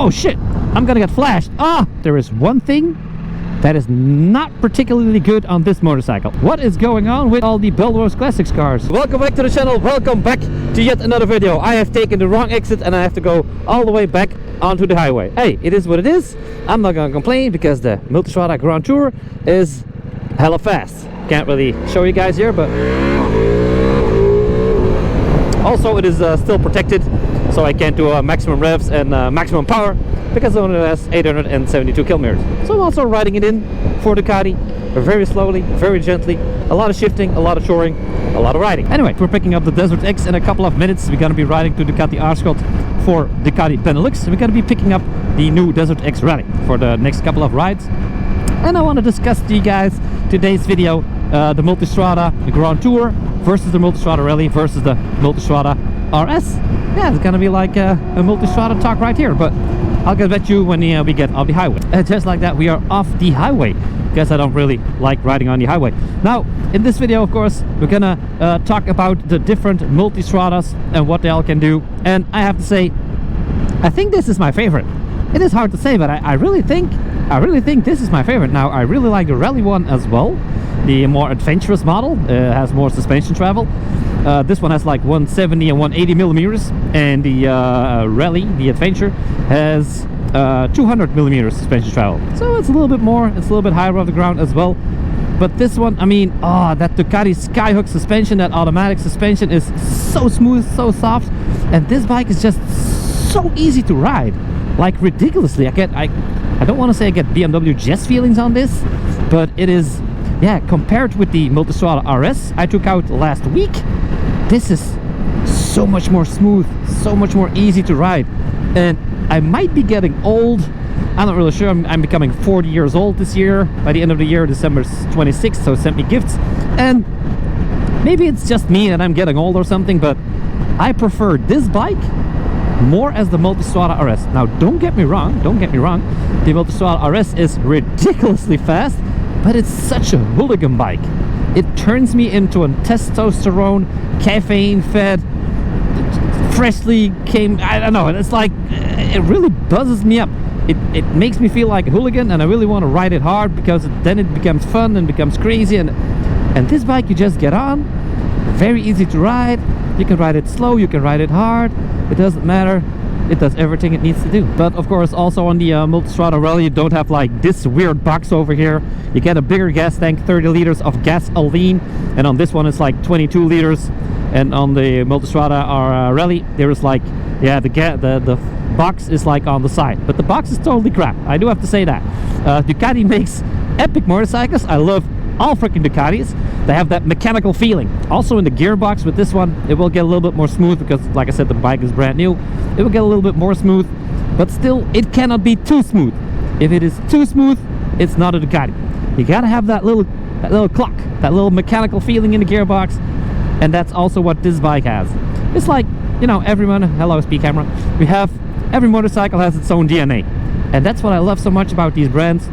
Oh shit, I'm gonna get flashed. There is one thing that is not particularly good on this motorcycle. What is going on with all the Belrose Classics cars? Welcome back to the channel, welcome back to yet another video. I have taken the wrong exit and I have to go all the way back onto the highway. Hey, it is what it is. I'm not gonna complain because the Multistrada Grand Tour is hella fast. Can't really show you guys here, but also it is still protected, so I can't do maximum revs and maximum power because it only has 872 kilometers. So I'm also riding it in for Ducati very slowly, very gently, a lot of shifting, a lot of shoring, a lot of riding. Anyway, we're picking up the Desert X in a couple of minutes. We're gonna be riding to Ducati Aarschot for Ducati Benelux. We're gonna be picking up the new Desert X Rally for the next couple of rides. And I want to discuss to you guys today's video the Multistrada Grand Tour versus the Multistrada Rally versus the Multistrada RS. Yeah, it's gonna be like a Multistrada talk right here, but I'll get back to you when we get off the highway. Just like that, we are off the highway because I don't really like riding on the highway. Now, in this video, of course, we're gonna talk about the different Multistradas and what they all can do. And I have to say, I think this is my favorite. It is hard to say, but I really think this is my favorite. Now, I really like the Rally one as well. The more adventurous model has more suspension travel. This one has like 170 and 180 millimeters, and the Rally, the Adventure, has 200 millimeters suspension travel. So it's a little bit more, it's a little bit higher off the ground as well. But this one, I mean, that Ducati Skyhook suspension, that automatic suspension is so smooth, so soft, and this bike is just so easy to ride, like ridiculously. I don't want to say I get BMW Jazz feelings on this, but it is, yeah, compared with the Multistrada RS I took out last week, this is so much more smooth, so much more easy to ride. And I might be getting old, I'm not really sure. I'm becoming 40 years old this year, by the end of the year, December 26th, so sent me gifts. And maybe it's just me and I'm getting old or something, but I prefer this bike more as the Multistrada RS. Now, don't get me wrong, the Multistrada RS is ridiculously fast, but it's such a hooligan bike. It turns me into a testosterone, caffeine-fed, freshly I don't know, it's like, it really buzzes me up. It makes me feel like a hooligan, and I really want to ride it hard because then it becomes fun and becomes crazy. And this bike you just get on, very easy to ride. You can ride it slow, you can ride it hard, it doesn't matter. It does everything it needs to do. But of course, also on the Multistrada Rally, you don't have like this weird box over here. You get a bigger gas tank, 30 liters of gasoline, and on this one it's like 22 liters. And on the Multistrada Rally, there is like, yeah, the box is like on the side, but the box is totally crap. I do have to say that. Ducati makes epic motorcycles. I love all freaking Ducatis. They have that mechanical feeling. Also in the gearbox with this one, it will get a little bit more smooth because, like I said, the bike is brand new. It will get a little bit more smooth, but still, it cannot be too smooth. If it is too smooth, it's not a Ducati. You gotta have that little clock, that little mechanical feeling in the gearbox, and that's also what this bike has. It's like, you know, hello speed camera. Every motorcycle has its own DNA, and that's what I love so much about these brands.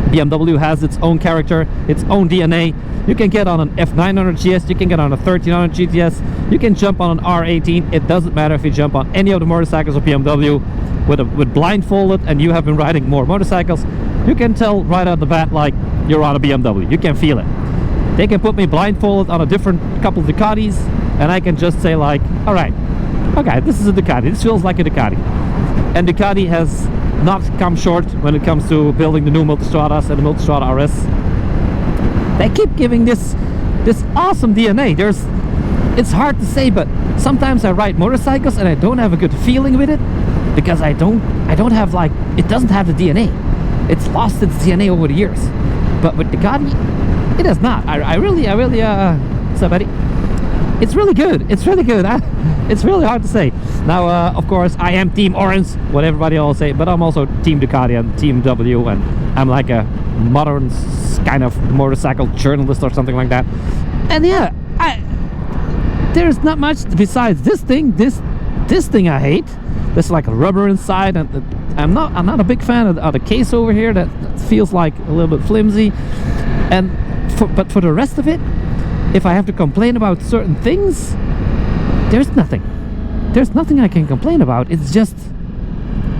BMW has its own character, its own DNA. You can get on an F900 GS, you can get on a 1300 GTS, you can jump on an R18. It doesn't matter if you jump on any of the motorcycles of BMW with blindfolded and you have been riding more motorcycles. You can tell right out the bat like you're on a BMW. You can feel it. They can put me blindfolded on a different couple of Ducatis and I can just say like, all right, okay, this is a Ducati. This feels like a Ducati. And Ducati has not come short when it comes to building the new Multistradas and the Multistrada RS. They keep giving this awesome DNA. It's hard to say, but sometimes I ride motorcycles and I don't have a good feeling with it because I don't have like, it doesn't have the DNA. It's lost its DNA over the years. But with Ducati, it has not. I really what's up, buddy? It's really good. It's really good. It's really hard to say. Now, of course, I am Team Orange, what everybody all say, but I'm also Team Ducati and Team W, and I'm like a modern kind of motorcycle journalist or something like that. And yeah, there's not much besides this thing. This thing I hate. There's like rubber inside, and I'm not a big fan of the case over here. That feels like a little bit flimsy. But for the rest of it, if I have to complain about certain things, there's nothing I can complain about. It's just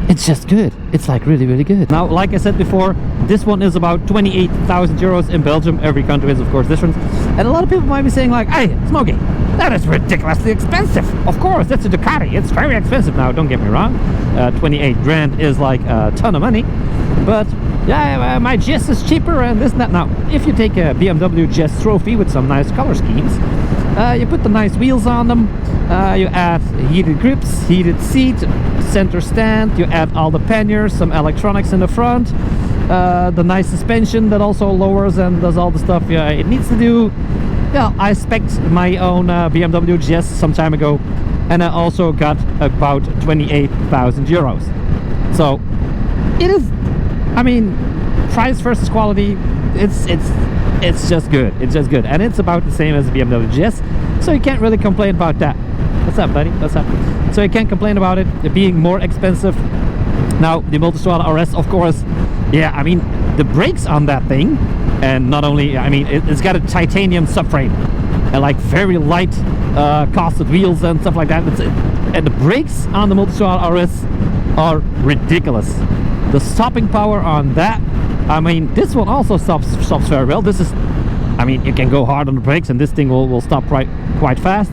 it's just good. It's like really, really good. Now, like I said before, this one is about 28,000 euros in Belgium. Every country is, of course, different. And a lot of people might be saying like, hey, Smokey, that is ridiculously expensive. Of course, that's a Ducati. It's very expensive. Now, don't get me wrong. 28 grand is like a ton of money. But yeah, my GS is cheaper and this and that. Now, if you take a BMW GS Trophy with some nice color schemes, you put the nice wheels on them, you add heated grips, heated seat, center stand, you add all the panniers, some electronics in the front, the nice suspension that also lowers and does all the stuff it needs to do. Yeah, I spec'd my own BMW GS some time ago, and I also got about 28,000 euros. So it is, I mean, price versus quality, it's just good. It's just good, and it's about the same as the BMW GS, so you can't really complain about that. What's up, buddy? What's up? So you can't complain about it being more expensive. Now, the Multistrada RS, of course, yeah, I mean, the brakes on that thing, and not only, I mean, it's got a titanium subframe and like very light casted wheels and stuff like that. And the brakes on the Multistrada RS are ridiculous. The stopping power on that, I mean, this one also stops very well. This is, I mean, you can go hard on the brakes and this thing will stop quite fast.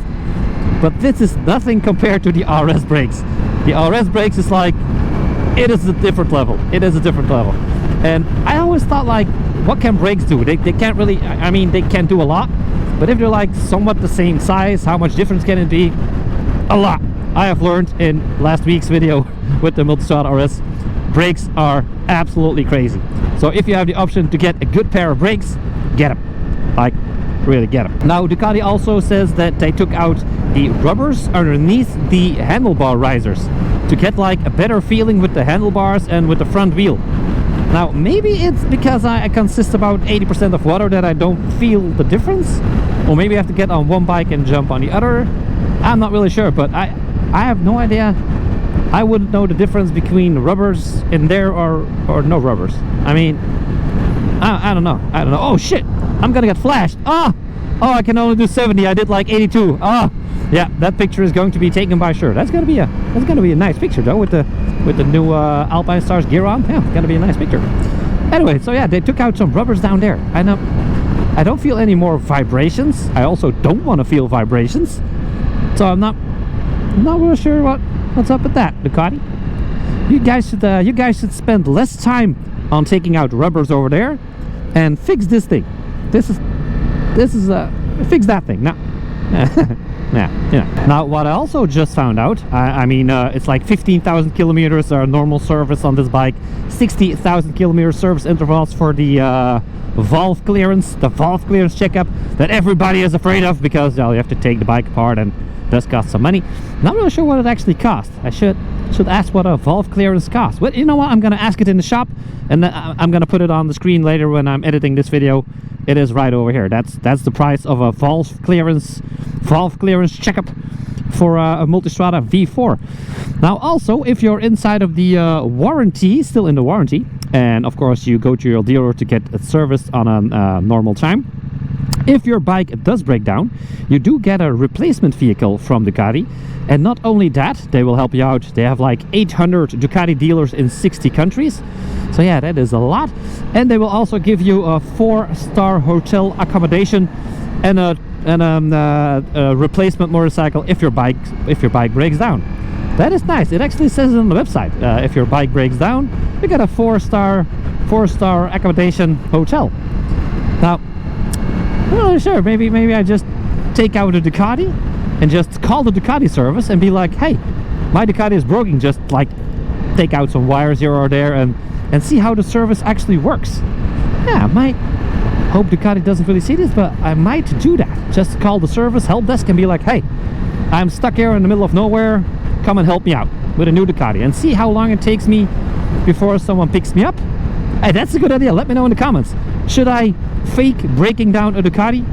But this is nothing compared to the RS brakes. The RS brakes is like, it is a different level. It is a different level. And I always thought like, what can brakes do? They can't really, I mean, they can do a lot. But if they're like somewhat the same size, how much difference can it be? A lot. I have learned in last week's video with the Multistrada RS, brakes are absolutely crazy. So if you have the option to get a good pair of brakes, get them. Like, really get them. Now, Ducati also says that they took out the rubbers underneath the handlebar risers to get like a better feeling with the handlebars and with the front wheel. Now, maybe it's because I consist about 80% of water that I don't feel the difference, or maybe I have to get on one bike and jump on the other. I'm not really sure, but I have no idea. I wouldn't know the difference between rubbers in there or no rubbers. I mean, I don't know. I don't know. Oh shit! I'm gonna get flashed. Oh, I can only do 70. I did like 82. Oh, yeah. That picture is going to be taken by sure. That's gonna be a nice picture though with the new Alpine Stars gear on. Yeah, it's gonna be a nice picture. Anyway, so yeah, they took out some rubbers down there. I don't feel any more vibrations. I also don't want to feel vibrations. So I'm not really sure what's up with that, Ducati. You guys should spend less time on taking out rubbers over there and fix this thing. This is fix that thing. Now yeah. Now, what I also just found out, I mean, it's like 15,000 kilometers normal service on this bike, 60,000 kilometer service intervals for the valve clearance checkup that everybody is afraid of, because you have to take the bike apart and it does cost some money. Not really sure what it actually costs. I should ask what a valve clearance costs. Well, you know what? I'm gonna ask it in the shop, and I'm gonna put it on the screen later when I'm editing this video. It is right over here. That's the price of a valve clearance checkup for a Multistrada V4. Now, also, if you're inside of the warranty, still in the warranty, and of course you go to your dealer to get it serviced on a normal time, if your bike does break down, you do get a replacement vehicle from Ducati. And not only that, they will help you out. They have like 800 Ducati dealers in 60 countries. So yeah, that is a lot. And they will also give you a 4-star hotel accommodation and a replacement motorcycle if your bike breaks down. That is nice. It actually says it on the website. If your bike breaks down, you get a 4-star accommodation hotel. Now, I'm not really sure. Maybe I just take out a Ducati and just call the Ducati service and be like, hey, my Ducati is broken. Just like take out some wires here or there and see how the service actually works. Yeah, I might hope Ducati doesn't really see this, but I might do that. Just call the service help desk and be like, hey, I'm stuck here in the middle of nowhere. Come and help me out with a new Ducati, and see how long it takes me before someone picks me up. Hey, that's a good idea. Let me know in the comments. Should I fake breaking down a Ducati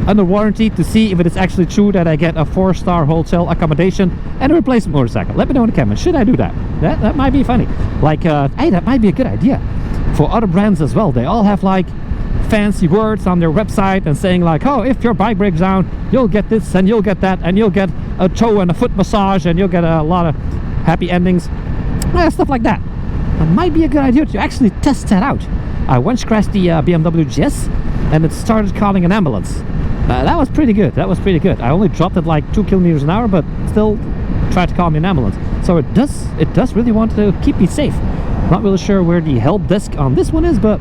under warranty to see if it is actually true that I get a 4-star hotel accommodation and a replacement motorcycle? Let me know in the comments. Should I do that? That might be funny. Like, hey, that might be a good idea for other brands as well. They all have like fancy words on their website and saying like, oh, if your bike breaks down, you'll get this and you'll get that, and you'll get a toe and a foot massage, and you'll get a lot of happy endings. Stuff like that. It might be a good idea to actually test that out. I once crashed the BMW GS and it started calling an ambulance. That was pretty good. That was pretty good. I only dropped it like 2 kilometers an hour, but still tried to call me an ambulance. So it does really want to keep me safe. Not really sure where the help desk on this one is, but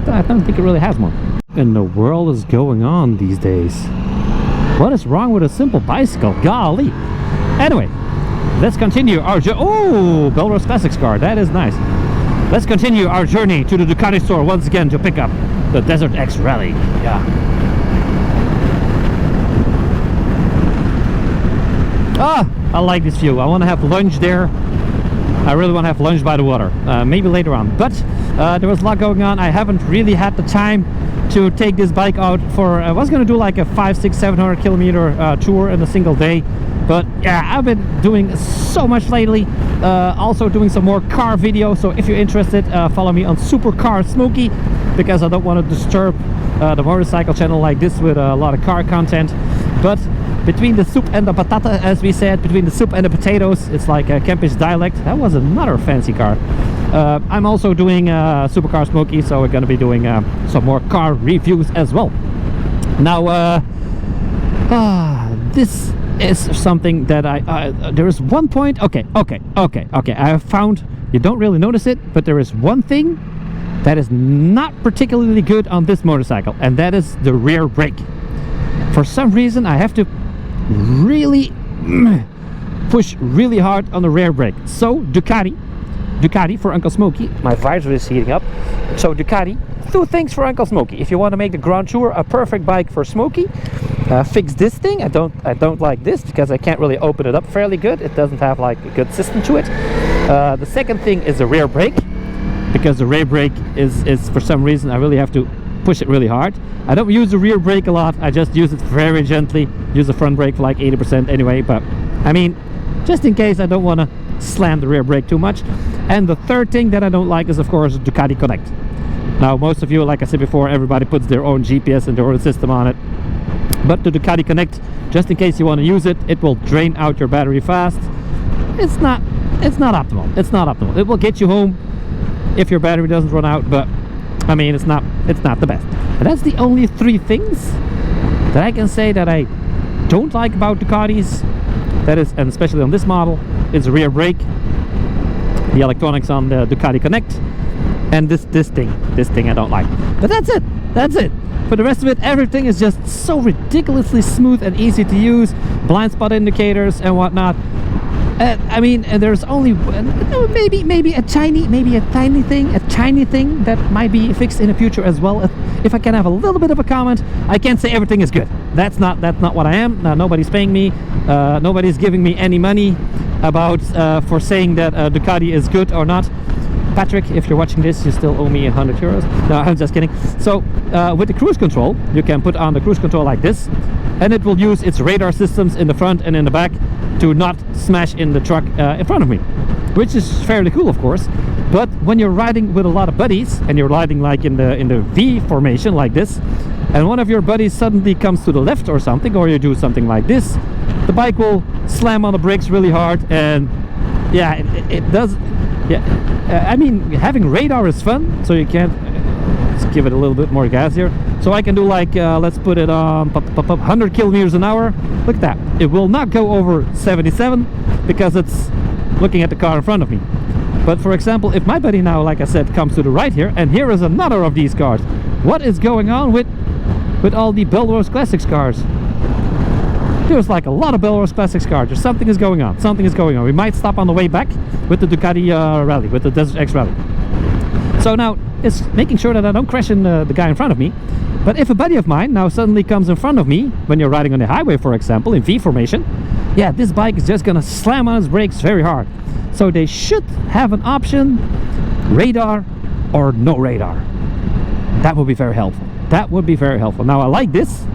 I don't think it really has one. What in the world is going on these days? What is wrong with a simple bicycle? Golly. Anyway, let's continue our journey. Oh, Belrose Classics car. That is nice. Let's continue our journey to the Ducati store once again to pick up the Desert X Rally. Yeah. Ah, I like this view. I want to have lunch there. I really want to have lunch by the water. Maybe later on. But there was a lot going on. I haven't really had the time to take this bike out for... I was going to do like a 500, 600, 700 kilometer tour in a single day. But yeah, I've been doing so much lately. Also doing some more car videos. So if you're interested, follow me on Supercar Smokey, because I don't want to disturb the motorcycle channel like this with a lot of car content. But between the soup and the patata, as we said, between the soup and the potatoes, it's like a Kempish dialect. That was another fancy car. I'm also doing Supercar Smokey, so we're going to be doing some more car reviews as well. Now, this is something that there is one point. Okay. I have found, you don't really notice it, but there is one thing that is not particularly good on this motorcycle, and that is the rear brake. For some reason, I have to really push really hard on the rear brake. So Ducati for Uncle Smokey. My visor is heating up. So Ducati, 2 things for Uncle Smokey. If you want to make the Grand Tour a perfect bike for Smokey, fix this thing. I don't like this because I can't really open it up fairly good. It doesn't have like a good system to it. The second thing is the rear brake, because the rear brake is for some reason I really have to push it really hard. I don't use the rear brake a lot. I just use it very gently. Use the front brake for like 80% anyway, but I mean, just in case I don't want to slam the rear brake too much. And the third thing that I don't like is, of course, Ducati Connect. Now, most of you, like I said before, everybody puts their own GPS and their own system on it. But the Ducati Connect, just in case you want to use it, it will drain out your battery fast. It's not optimal. It's not optimal. It will get you home if your battery doesn't run out, but I mean, it's not the best. But that's the only 3 things that I can say that I don't like about Ducatis. That is, and especially on this model, is the rear brake, the electronics on the Ducati Connect, and this thing I don't like. But that's it. For the rest of it, everything is just so ridiculously smooth and easy to use. Blind spot indicators and whatnot. I mean, there's only maybe a tiny thing that might be fixed in the future as well. If I can have a little bit of a comment, I can't say everything is good. That's not what I am. Nobody's paying me. Nobody's giving me any money about for saying that Ducati is good or not. Patrick, if you're watching this, you still owe me 100 euros. No, I'm just kidding. So with the cruise control, you can put on the cruise control like this, and it will use its radar systems in the front and in the back to not smash in the truck in front of me, which is fairly cool, of course. But when you're riding with a lot of buddies and you're riding like in the V formation like this, and one of your buddies suddenly comes to the left or something, or you do something like this, the bike will slam on the brakes really hard. And yeah, it does. Yeah, I mean, having radar is fun, so you can't. Let's give it a little bit more gas here. So I can do like, let's put it on 100 kilometers an hour. Look at that. It will not go over 77 because it's looking at the car in front of me. But for example, if my buddy now, like I said, comes to the right here, and here is another of these cars. What is going on with all the Belrose Classics cars? There's like a lot of Belrose Classics cars. There's something is going on. Something is going on. We might stop on the way back with the Ducati Rally, with the Desert X Rally. So now it's making sure that I don't crash in the guy in front of me. But if a buddy of mine now suddenly comes in front of me, when you're riding on the highway, for example, in V formation, yeah, this bike is just gonna slam on its brakes very hard. So they should have an option, radar or no radar. That would be very helpful. That would be very helpful. Now I like this.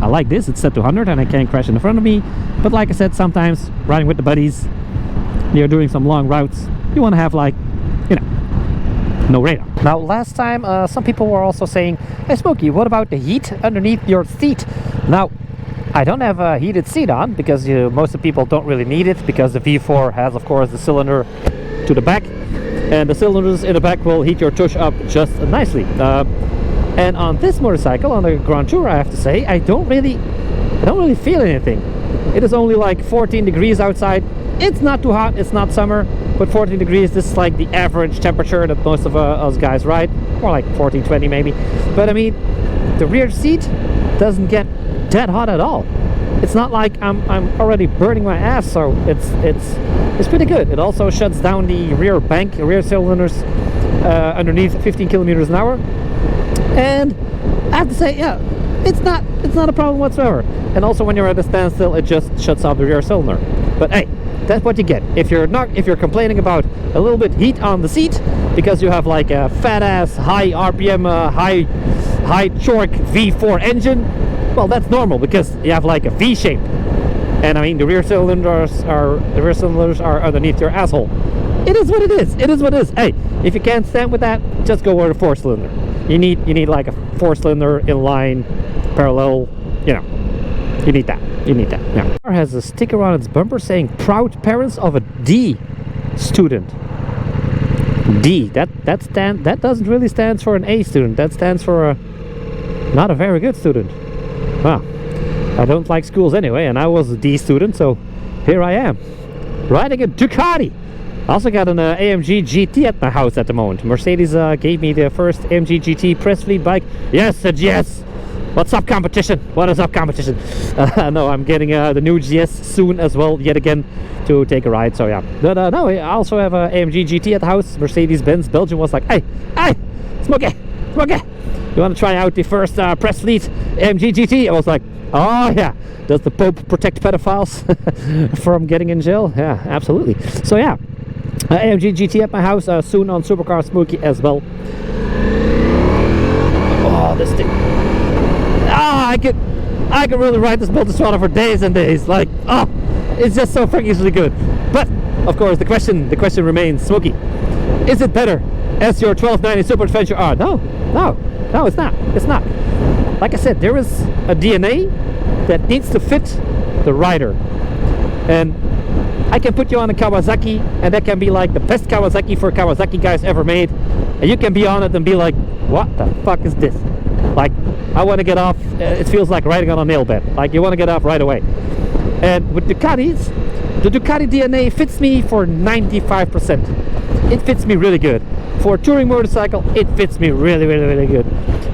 It's set to 100 and I can't crash in front of me. But like I said, sometimes riding with the buddies, you're doing some long routes, you want to have like, you know, no radar. Now last time some people were also saying, hey Smokey, what about the heat underneath your seat? Now I don't have a heated seat on because most of the people don't really need it, because the V4 has, of course, the cylinder to the back. and the cylinders in the back will heat your tush up just nicely. And on this motorcycle, on the Grand Tour, I have to say, I don't really feel anything. It is only like 14 degrees outside. It's not too hot, it's not summer, but 14 degrees, this is like the average temperature that most of us guys ride, more like 14, 20 maybe. But I mean, the rear seat doesn't get that hot at all. It's not like I'm already burning my ass, so it's pretty good. It also shuts down the rear bank, rear cylinders underneath 15 kilometers an hour. And I have to say, yeah, it's not a problem whatsoever. And also when you're at a standstill, it just shuts off the rear cylinder. But hey, that's what you get. If you're complaining about a little bit heat on the seat because you have like a fat ass high RPM high torque V4 engine, well, that's normal because you have like a V shape. And I mean, the rear cylinders are underneath your asshole. It is what it is. It is what it is. Hey, if you can't stand with that, just go with a 4-cylinder. You need like a 4-cylinder inline parallel, you know. You need that. You need that. Yeah. The car has a sticker on its bumper saying "Proud parents of a D student." D. That doesn't really stand for an A student. That stands for a not a very good student. Well, I don't like schools anyway, and I was a D student, so here I am, riding a Ducati. I also got an AMG GT at my house at the moment. Mercedes gave me the first AMG GT press fleet bike. Yes, said yes. What's up, competition? What is up, competition? No, I'm getting the new GS soon as well, yet again, to take a ride. So yeah, but no, I also have a AMG GT at the house. Mercedes-Benz Belgium was like, hey, Smokey, you want to try out the first press fleet AMG GT? I was like, oh yeah. Does the Pope protect pedophiles from getting in jail? Yeah, absolutely. So yeah, AMG GT at my house, soon on Supercar Smokey as well. Oh, this thing. I could really ride this Multistrada for days and days. Like, oh, it's just so freakishly good. But of course, the question remains, Smokey, is it better as your 1290 Super Adventure R? No, it's not. It's not. Like I said, there is a DNA that needs to fit the rider, and I can put you on a Kawasaki, and that can be like the best Kawasaki for Kawasaki guys ever made, and you can be on it and be like, what the fuck is this? Like, I want to get off. It feels like riding on a nail bed. Like, you want to get off right away. And with Ducatis, the Ducati DNA fits me for 95%. It fits me really good. For a touring motorcycle, it fits me really, really, really good.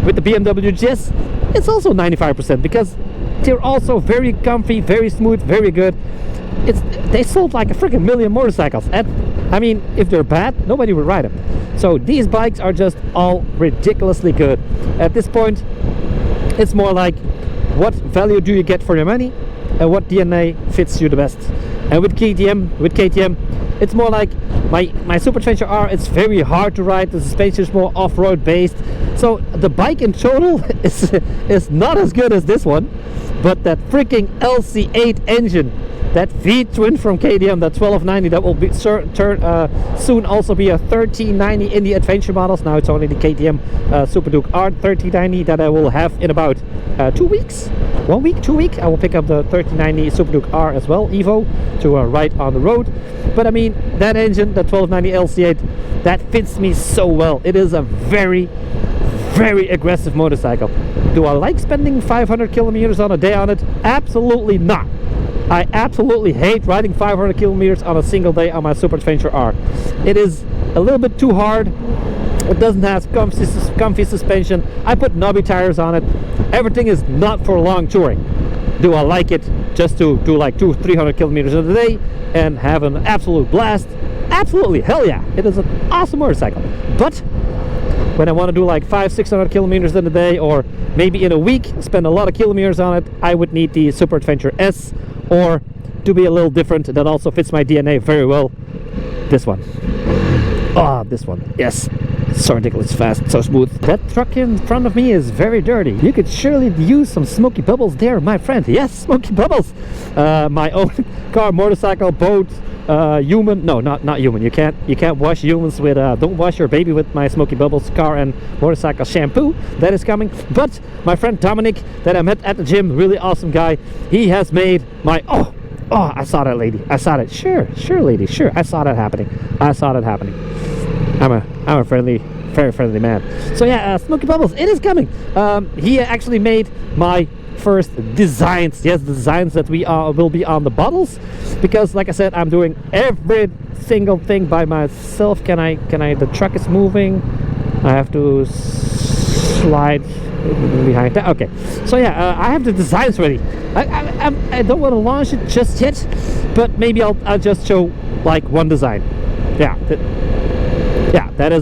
With the BMW GS, it's also 95% because they're also very comfy, very smooth, very good. They sold like a freaking million motorcycles, and I mean, if they're bad, nobody would ride them. So these bikes are just all ridiculously good. At this point, it's more like, what value do you get for your money, and what DNA fits you the best. And with KTM, it's more like my Super Adventure R. It's very hard to ride. The suspension is more off-road based. So the bike in total is not as good as this one, but that freaking LC8 engine, that V-twin from KTM, that 1290, that will be soon also be a 1390 in the adventure models. Now it's only the KTM Super Duke R 1390 that I will have in about 2 weeks. 1 week, 2 weeks. I will pick up the 1390 Super Duke R as well, Evo, to ride on the road. But I mean, that engine, the 1290 LC8, that fits me so well. It is a very, very aggressive motorcycle. Do I like spending 500 kilometers on a day on it? Absolutely not. I absolutely hate riding 500 kilometers on a single day on my Super Adventure R. It is a little bit too hard. It doesn't have comfy suspension. I put knobby tires on it. Everything is not for long touring. Do I like it just to do like 200-300 kilometers in a day and have an absolute blast? Absolutely, hell yeah. It is an awesome motorcycle. But when I want to do like 500-600 kilometers in a day, or maybe in a week spend a lot of kilometers on it, I would need the Super Adventure S, or to be a little different, that also fits my DNA very well, this one. Ah, this one, yes. So ridiculous fast, so smooth. That truck in front of me is very dirty. You could surely use some smoky bubbles there, my friend. Yes, smoky bubbles. My own car, motorcycle, boat, human. No, not human. You can't wash humans with. Don't wash your baby with my smoky bubbles car and motorcycle shampoo. That is coming. But my friend Dominic, that I met at the gym, really awesome guy. He has made my. Oh, I saw that lady. I saw that. Sure, lady. Sure, I saw that happening. I'm a very friendly man. So yeah, Smokey Bubbles, it is coming. He actually made my first designs. Yes, designs that will be on the bottles, because like I said, I'm doing every single thing by myself. Can I? The truck is moving. I have to slide behind that. Okay, so yeah, I have the designs ready. I don't want to launch it just yet, but maybe I'll just show like one design. Yeah, that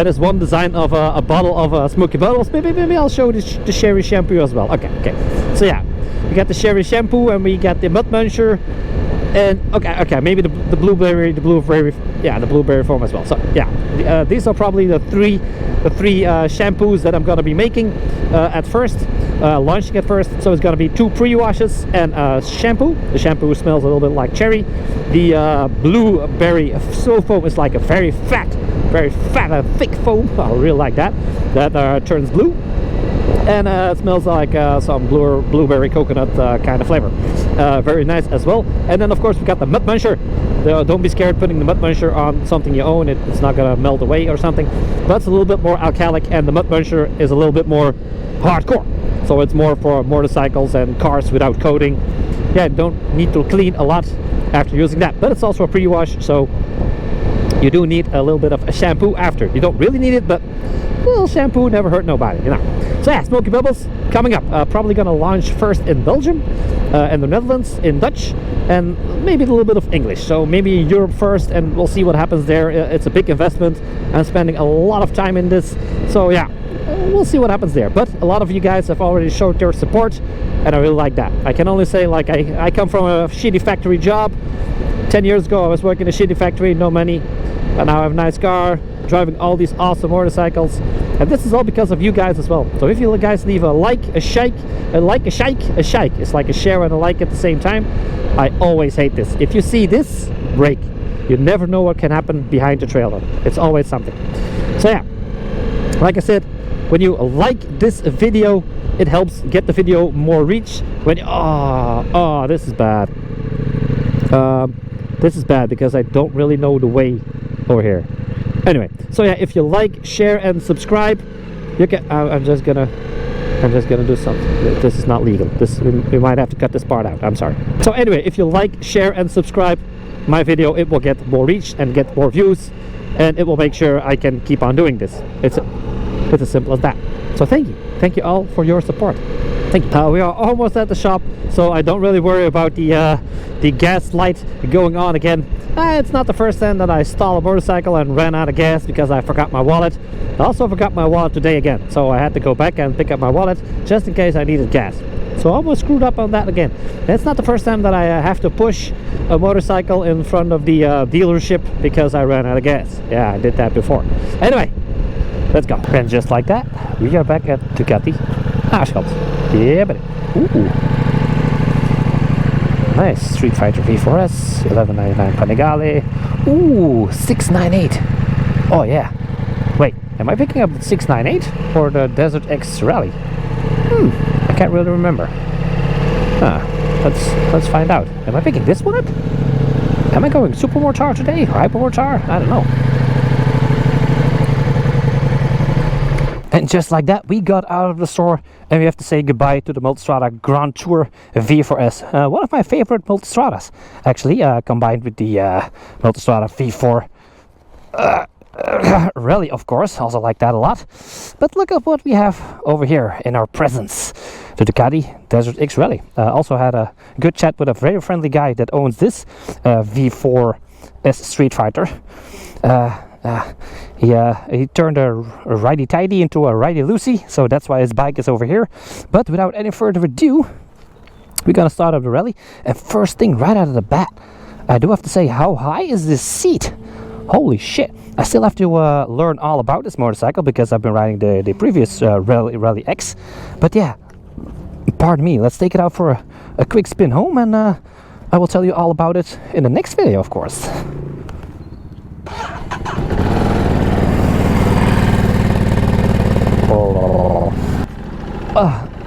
is one design of a bottle of Smokey Bubbles. Maybe I'll show the Sherry shampoo as well. Okay. So yeah, we got the Sherry shampoo and we got the Mud Muncher, and okay, maybe the blueberry foam as well. So yeah, these are probably the three shampoos that I'm gonna be making at first, launching at first. So it's gonna be 2 pre-washes and shampoo. The shampoo smells a little bit like cherry. The blueberry snow foam is like a very fat and thick foam. I really like that. That turns blue, and it smells like some blueberry coconut kind of flavor. Very nice as well. And then of course we got the Mud Muncher. Don't be scared putting the Mud Muncher on something you own. It's not gonna melt away or something, but it's a little bit more alkalic, and the Mud Muncher is a little bit more hardcore. So it's more for motorcycles and cars without coating. Yeah, you don't need to clean a lot after using that, but it's also a pre-wash, so you do need a little bit of a shampoo after. You don't really need it, but a little shampoo never hurt nobody, you know. So yeah, Smokey Bubbles coming up. Probably gonna launch first in Belgium and the Netherlands in Dutch, and maybe a little bit of English. So maybe Europe first, and we'll see what happens there. It's a big investment. I'm spending a lot of time in this, so yeah, we'll see what happens there. But a lot of you guys have already showed their support, and I really like that. I can only say, like, I come from a shitty factory job. 10 years ago I was working in a shitty factory, no money, but now I have a nice car, driving all these awesome motorcycles, and this is all because of you guys as well. So if you guys leave a like, a shake, it's like a share and a like at the same time. I always hate this. If you see this, brake. You never know what can happen behind the trailer. It's always something. So yeah, like I said, when you like this video, it helps get the video more reach. When this is bad. This is bad because I don't really know the way over here. Anyway, so yeah, if you like, share and subscribe, you can. I'm just gonna do something. This is not legal. We might have to cut this part out. I'm sorry. So anyway, if you like, share and subscribe my video, it will get more reach and get more views, and it will make sure I can keep on doing this. It's as simple as that. So thank you all for your support. Thank you. We are almost at the shop, so I don't really worry about the gas light going on again. It's not the first time that I stole a motorcycle and ran out of gas because I forgot my wallet. I also forgot my wallet today again, so I had to go back and pick up my wallet just in case I needed gas. So I almost screwed up on that again. It's not the first time that I have to push a motorcycle in front of the dealership because I ran out of gas. Yeah, I did that before. Anyway, let's go. And just like that, we are back at Ducati Multistrada. Yeah, buddy. Ooh. Nice Street Fighter V4s, 1199 Panigale. Ooh, 698. Oh yeah. Wait, am I picking up the 698 or the Desert X Rally? I can't really remember. Let's find out. Am I picking this one up? Am I going Super Mortar today? Or Hyper Mortar? I don't know. And just like that, we got out of the store and we have to say goodbye to the Multistrada Grand Tour V4s. One of my favorite Multistradas, actually, combined with the Multistrada V4 Rally, of course. Also like that a lot. But look at what we have over here in our presence. The Ducati Desert X Rally. Also had a good chat with a very friendly guy that owns this V4S Street Fighter. He turned a righty-tighty into a righty-loosey, so that's why his bike is over here. But without any further ado, we're gonna start up the rally. And first thing, right out of the bat, I do have to say, how high is this seat? Holy shit! I still have to learn all about this motorcycle because I've been riding the previous Rally X. But yeah, pardon me, let's take it out for a quick spin home, and I will tell you all about it in the next video, of course.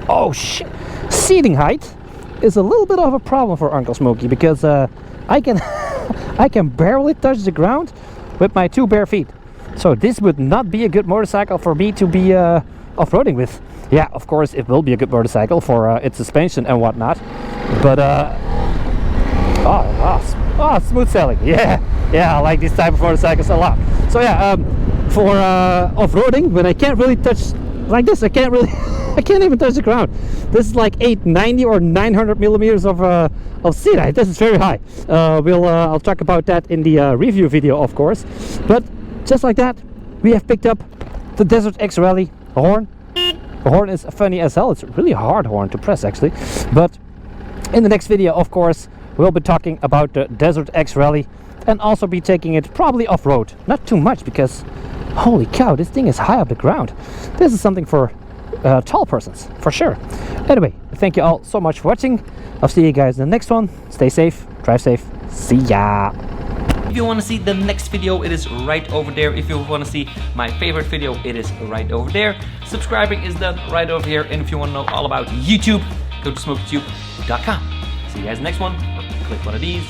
Oh shit! Seating height is a little bit of a problem for Uncle Smokey because I can barely touch the ground with my 2 bare feet. So this would not be a good motorcycle for me to be off-roading with. Yeah, of course it will be a good motorcycle for its suspension and whatnot, but smooth sailing. Yeah, I like this type of motorcycles a lot. So yeah, for off-roading, when I can't really touch like this, I can't even touch the ground. This is like 890 or 900 millimeters of seat height. This is very high. I'll talk about that in the review video, of course. But just like that, we have picked up the Desert X Rally horn. The horn is funny as hell. It's a really hard horn to press, actually. But in the next video, of course, we'll be talking about the Desert X Rally and also be taking it probably off-road. Not too much, because holy cow, this thing is high up the ground. This is something for tall persons, for sure. Anyway, thank you all so much for watching. I'll see you guys in the next one. Stay safe, drive safe. See ya. If you want to see the next video, it is right over there. If you want to see my favorite video, it is right over there. Subscribing is done right over here. And if you want to know all about YouTube, go to smokytube.com. See you guys next one, or click one of these.